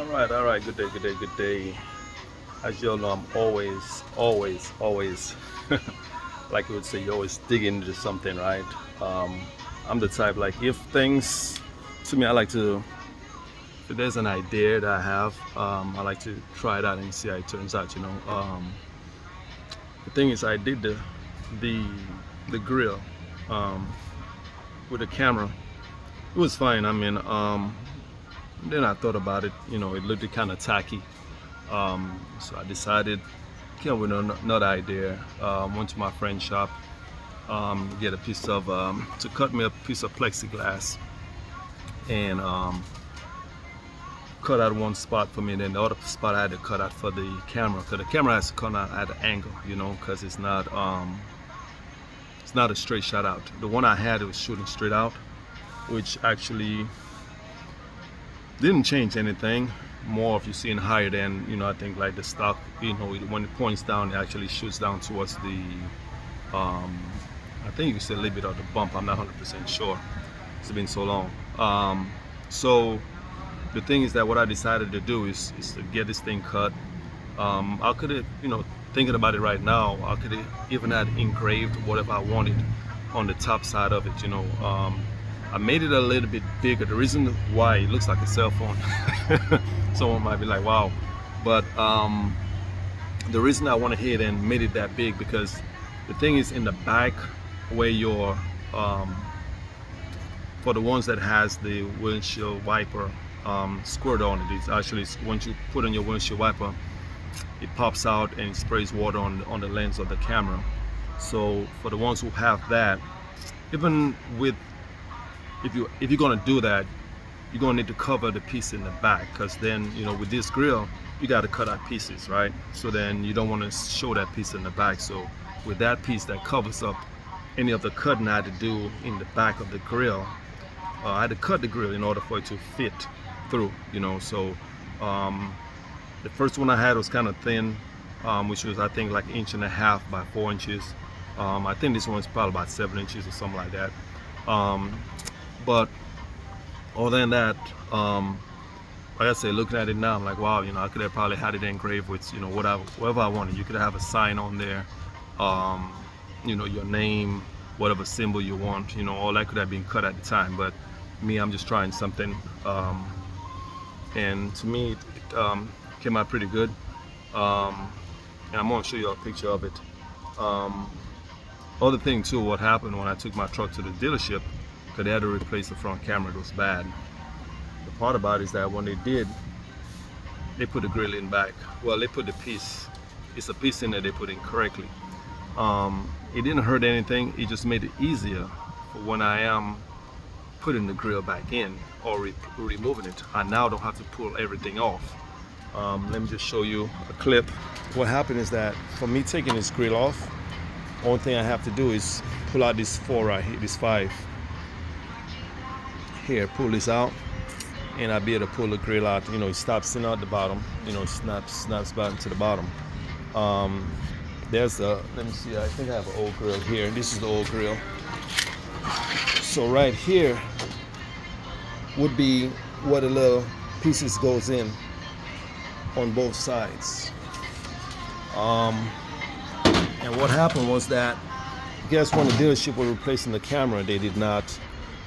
All right. Good day, good day, good day. As you all know, I'm always, like you would say, you always dig into something, right? Um, I'm the type, like, if things, to me, I like to, if there's an idea that I have, I like to try it out and see how it turns out. The thing is, I did the, the grill um, with the camera. It was fine. Then I thought about it, it looked kind of tacky. So I decided, came up with another idea. Went to my friend's shop, get a piece of, to cut me a piece of plexiglass and cut out one spot for me. And then the other spot I had to cut out for the camera, because the camera has to come out at an angle, because it's not a straight shot out. The one I had, it was shooting straight out, which actually didn't change anything. More if you're seeing higher than, I think like the stock, when it points down, it actually shoots down towards the, I think you see a little bit of the bump. I'm not 100% sure. It's been so long. So the thing is that what I decided to do is to get this thing cut. I could have, thinking about it right now, I could have even had engraved whatever I wanted on the top side of it. I made it a little bit bigger. The reason why it looks like a cell phone, someone might be like, wow. But the reason I went ahead and made it that big, because the thing is in the back where your, for the ones that has the windshield wiper squirt on it, it's actually, once you put on your windshield wiper, it pops out and it sprays water on the lens of the camera. So for the ones who have that, even with, if you're gonna do that, you're gonna need to cover the piece in the back, because then with this grill you got to cut out pieces, right? So then you don't want to show that piece in the back. So with that piece that covers up any of the cutting I had to do in the back of the grill, I had to cut the grill in order for it to fit through. So the first one I had was kind of thin, which was I think like 1.5 inches by 4 inches. I think this one's probably about 7 inches or something like that. But other than that, like I say, looking at it now, I'm like, wow, I could have probably had it engraved with, whatever I wanted. You could have a sign on there, your name, whatever symbol you want, all that could have been cut at the time. But me, I'm just trying something, and to me, it came out pretty good. And I'm gonna show you a picture of it. Other thing too, what happened when I took my truck to the dealership, because they had to replace the front camera. It was bad. The part about it is that when they did, they put the grill in back. Well, they put the piece, it's a piece in there they put in correctly. It didn't hurt anything. It just made it easier for when I am putting the grill back in or removing it. I now don't have to pull everything off. Let me just show you a clip. What happened is that for me taking this grill off, only thing I have to do is pull out this 4 right here, this 5. Here, pull this out, and I'll be able to pull the grill out. It stops in at the bottom. Snaps back to the bottom. There's the, let me see, I think I have an old grill here. This is the old grill. So right here would be where the little pieces goes in on both sides. And what happened was that, I guess when the dealership was replacing the camera, they did not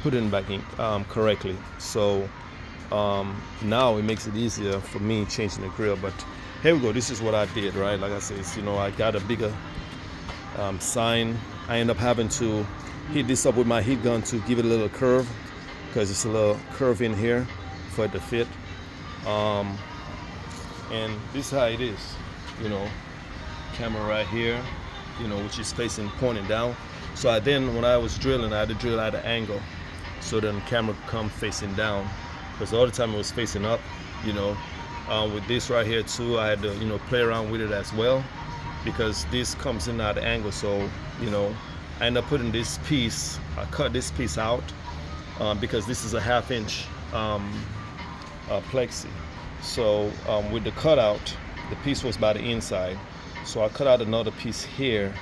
put it back in correctly. So now it makes it easier for me changing the grill. But here we go. This is what I did, right? Like I said, I got a bigger sign. I end up having to heat this up with my heat gun to give it a little curve, because it's a little curve in here for it to fit. And this is how it is, camera right here, which is facing, pointing down. So when I was drilling, I had to drill at an angle, so then the camera could come facing down, because all the time it was facing up. With this right here too, I had to play around with it as well, because this comes in at an angle. So I end up putting this piece, I cut this piece out, because this is a 1/2 inch plexi. So with the cutout, the piece was by the inside, so I cut out another piece here,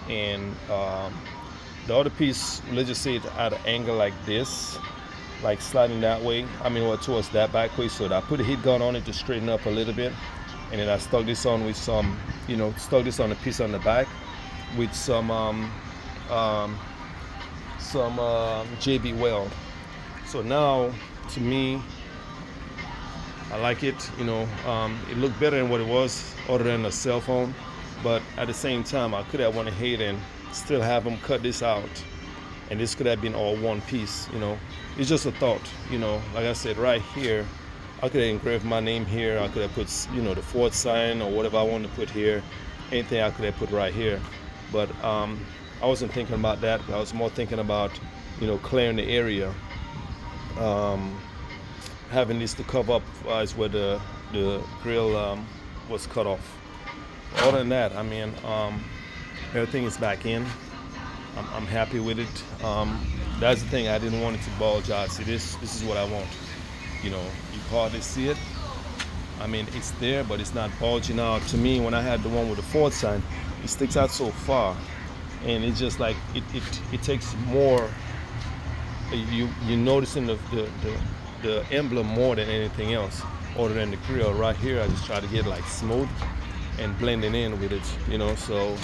and the other piece, let's just say it at an angle like this, like sliding that way. I mean, well, towards that back way. So I put a heat gun on it to straighten up a little bit, and then I stuck this on with some, stuck this on a piece on the back with um, some JB weld. So now, to me, I like it. It looked better than what it was, other than a cell phone. But at the same time, I could have went ahead and still have them cut this out, and this could have been all one piece. It's just a thought. Like I said, right here, I could have engraved my name here. I could have put, the Ford sign or whatever I wanted to put here. Anything I could have put right here. But I wasn't thinking about that. I was more thinking about, clearing the area. Having this to cover up is where the grill was cut off. Other than that, I mean, everything is back in. I'm happy with it. That's the thing. I didn't want it to bulge out. See, this is what I want. You hardly see it. I mean, it's there, but it's not bulging out. To me, when I had the one with the Ford sign, it sticks out so far, and it's just like it takes more. You're noticing the emblem more than anything else, other than the grill. Right here, I just try to get like smooth and blending in with it. So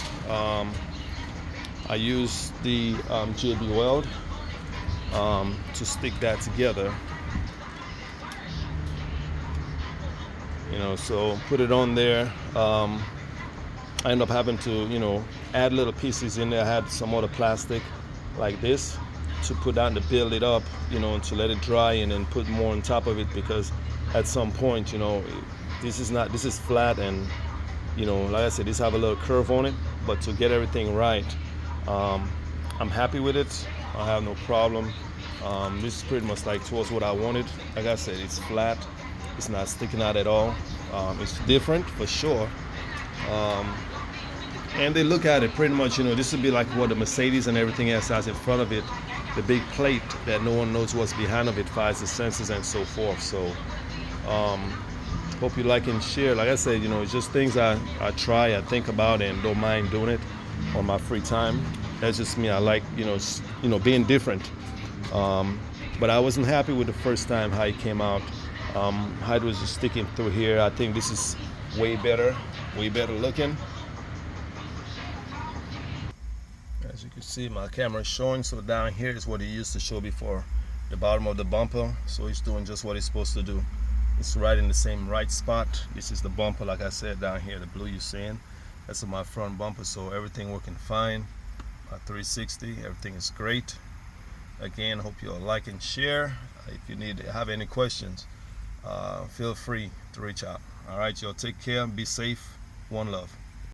I use the JB weld to stick that together. So put it on there. I end up having to, add little pieces in there. I had some other plastic like this to put down to build it up, and to let it dry, and then put more on top of it, because at some point, this is flat, and like I said, this have a little curve on it. But to get everything right, I'm happy with it. I have no problem. This is pretty much like towards what I wanted. Like I said, it's flat. It's not sticking out at all. It's different for sure. And they look at it pretty much, this would be like what the Mercedes and everything else has in front of it. The big plate that no one knows what's behind of it, fires the sensors and so forth. So hope you like and share. Like I said, it's just things I try, I think about, and don't mind doing it on my free time. That's just me. I like, being different. But I wasn't happy with the first time how it came out. How it was just sticking through here. I think this is way better looking. As you can see, my camera is showing. So down here is what it used to show before, the bottom of the bumper. So it's doing just what it's supposed to do. It's right in the same right spot. This is the bumper, like I said, down here, the blue you're seeing. That's my front bumper. So everything working fine. My 360, everything is great. Again, hope you'll like and share. If you have any questions, feel free to reach out. All right, y'all, take care, be safe, one love.